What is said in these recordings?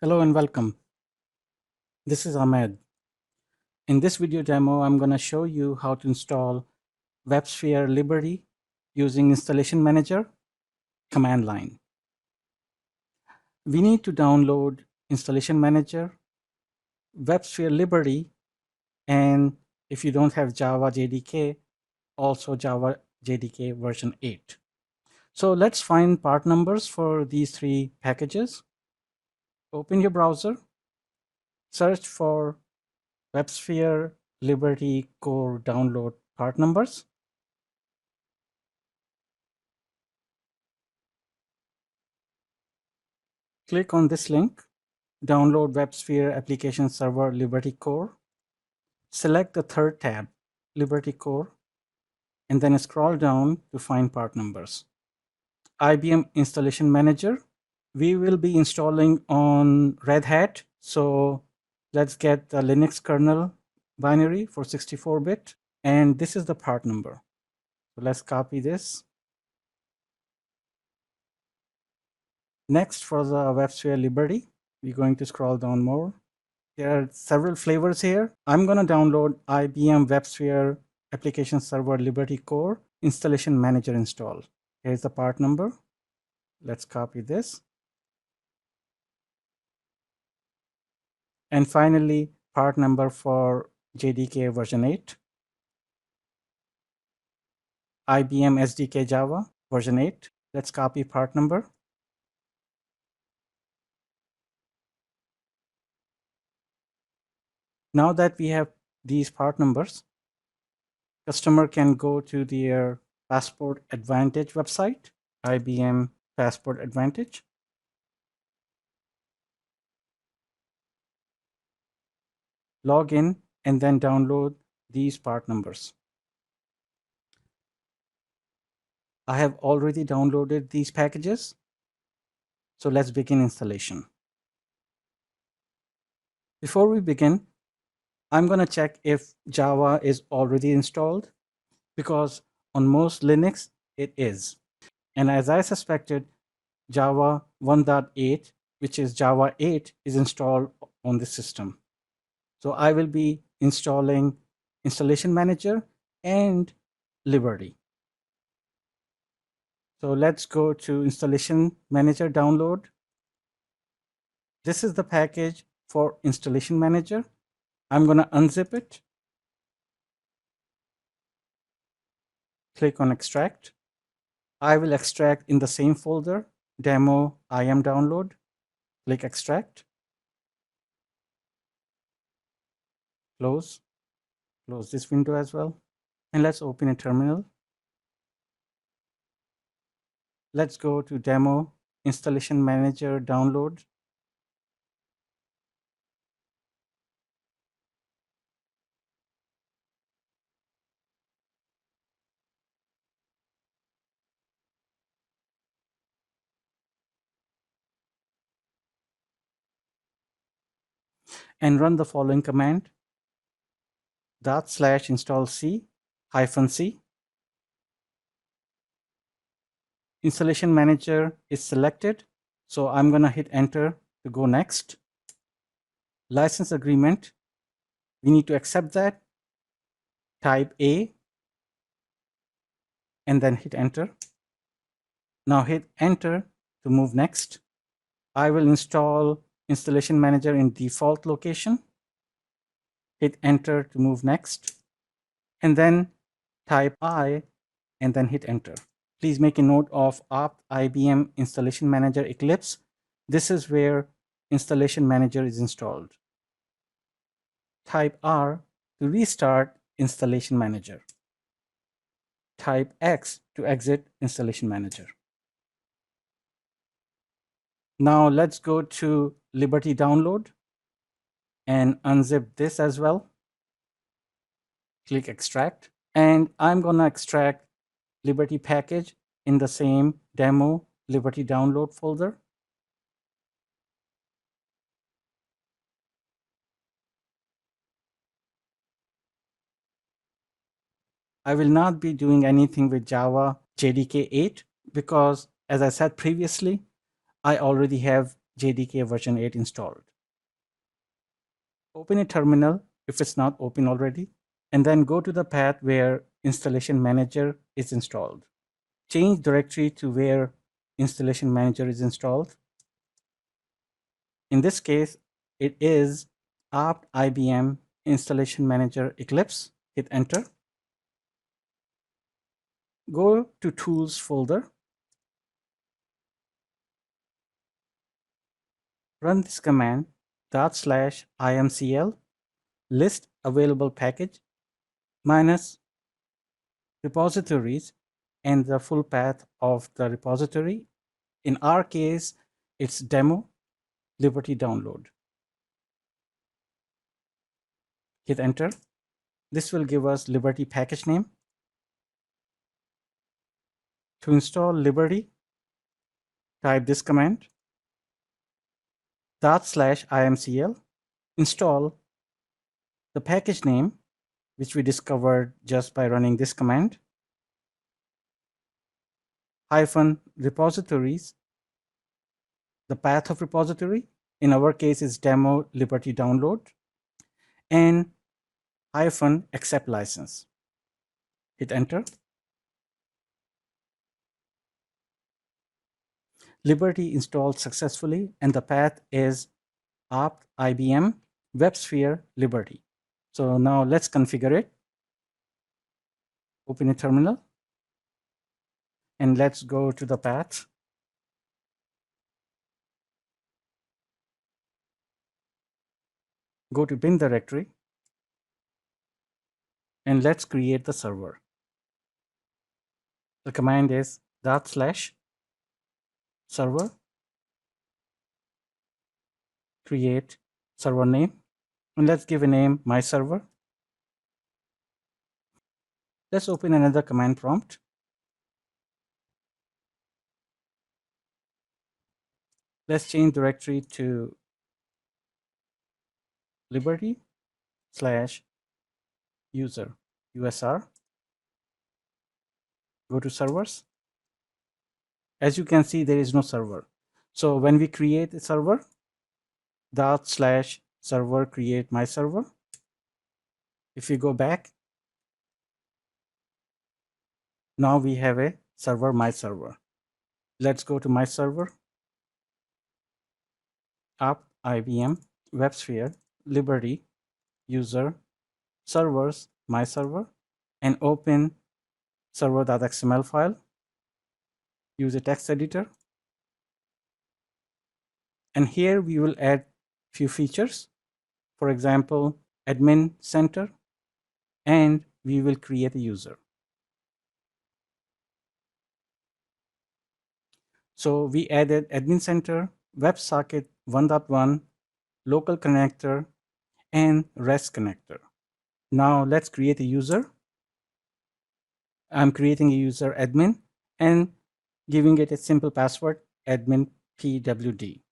Hello and welcome. This is Ahmed. In this video demo, I'm going to show you how to install WebSphere Liberty using Installation Manager command line. We need to download Installation Manager, WebSphere Liberty, and if you don't have Java JDK, also Java JDK version 8. So let's find part numbers for these three packages. Open your browser, search for WebSphere Liberty Core download part numbers. Click on this link, download WebSphere Application Server Liberty Core. Select the third tab, Liberty Core, and then scroll down to find part numbers. IBM Installation Manager. We will be installing on RedHat, so let's get the Linux kernel binary for 64-bit, and this is the part number. So let's copy this. Next, for the WebSphere Liberty, we're going to scroll down more. There are several flavors here. I'm going to download i.b.m WebSphere Application Server Liberty Core Installation Manager install. Here's the part number. Let's copy this. And finally, part number for JDK version 8. i.b.m SDK Java version 8. Let's copy part number. Now that we have these part numbers, customer can go to their Passport Advantage website, IBM Passport Advantage. Log in and then download these part numbers. I have already downloaded these packages. So let's begin installation. Before we begin, I'm going to check if Java is already installed, because on most Linux it is. And as I suspected, Java 1.8, which is Java 8, is installed on the system. So I will be installing Installation Manager and Liberty. So let's go to Installation Manager download. This is the package for Installation Manager. I'm going to unzip it. Click on Extract. I will extract in the same folder, Demo i.b.m download. Click Extract. Close. Close this window as well. And let's open a terminal. Let's go to Demo Installation Manager download. And run the following command: /install c-c. Installation Manager is selected, so I'm going to hit enter to go next. License agreement, we need to accept that. Type A and then hit enter. Now hit enter to move next. I will install Installation Manager in default location. Hit enter to move next, and then type I and then hit enter. Please make a note of opt IBM Installation Manager Eclipse. This is where Installation Manager is installed. Type R to restart Installation Manager. Type X to exit Installation Manager. Now let's go to Liberty download and unzip this as well. Click extract, and I'm going to extract Liberty package in the same demo Liberty download folder. I will not be doing anything with Java JDK 8 because, as I said previously, I already have JDK version 8 installed. Open a terminal if it's not open already, and then go to the path where Installation Manager is installed. Change directory to where Installation Manager is installed. In this case, it is apt IBM Installation Manager Eclipse. Hit enter. Go to Tools folder. Run this command /imcl list available package minus repositories and the full path of the repository. In our case, it's demo Liberty download. Hit enter. This will give us Liberty package name. To install Liberty, type this command /imcl install the package name, which we discovered just by running this command, -repositories, the path of repository, in our case is demo Liberty download, and -accept license. Hit enter. Liberty installed successfully, and the path is apt IBM WebSphere Liberty. So now let's configure it. Open a terminal, and let's go to the path. Go to bin directory, and let's create the server. The command is /server create server name, and let's give a name my server. Let's open another command prompt. Let's change directory to liberty/user usr. Go to servers. As you can see, there is no server. So when we create a server, /server create my server. If we go back, now we have a server my server. Let's go to my server, apt IBM WebSphere Liberty user servers my server, and open server.xml file. Use a text editor, and here we will add few features. For example, admin center, and we will create a user. So we added admin center, WebSocket 1.1, local connector, and REST connector. Now let's create a user. I'm creating a user admin and giving it a simple password, admin pwd.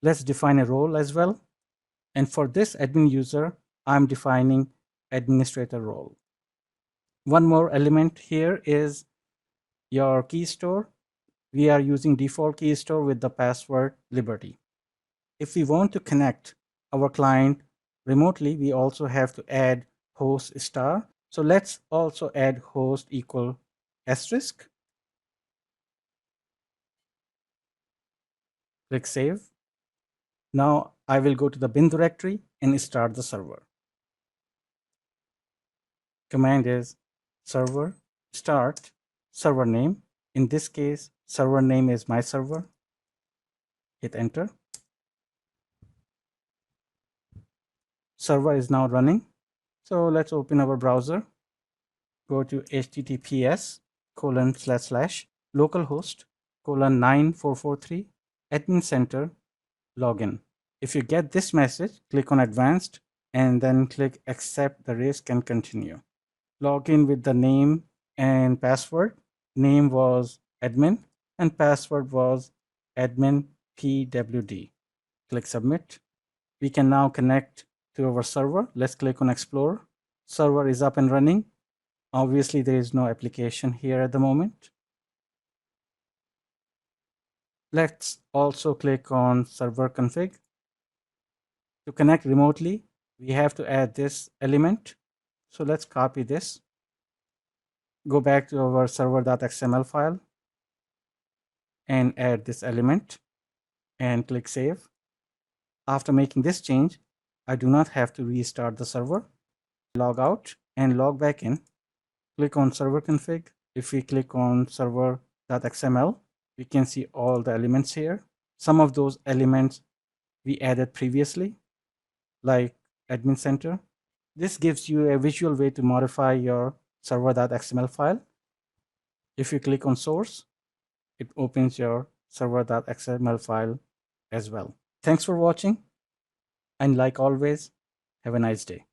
Let's define a role as well. And for this admin user, I'm defining administrator role. One more element here is your key store. We are using default key store with the password Liberty. If we want to connect our client remotely, we also have to add host star. So let's also add host equal asterisk. Click save. Now I will go to the bin directory and start the server. Command is server start server name. In this case, server name is my server. Hit enter. Server is now running. So let's open our browser. Go to https://localhost:9443 admin center login. If you get this message, click on advanced and then click accept the risk and continue. Log in with the name and password. Name was admin and password was admin pwd. Click submit. We can now connect to our server. Let's click on explore. Server is up and running. Obviously, there is no application here at the moment. Let's also click on server config. To connect remotely, we have to add this element. So let's copy this. Go back to our server.xml file and add this element and click save. After making this change, I do not have to restart the server. Log out and log back in. Click on server config. If we click on server.xml, we can see all the elements here. Some of those elements we added previously, like admin center. This gives you a visual way to modify your server.xml file. If you click on source, it opens your server.xml file as well. Thanks for watching, and like always, have a nice day.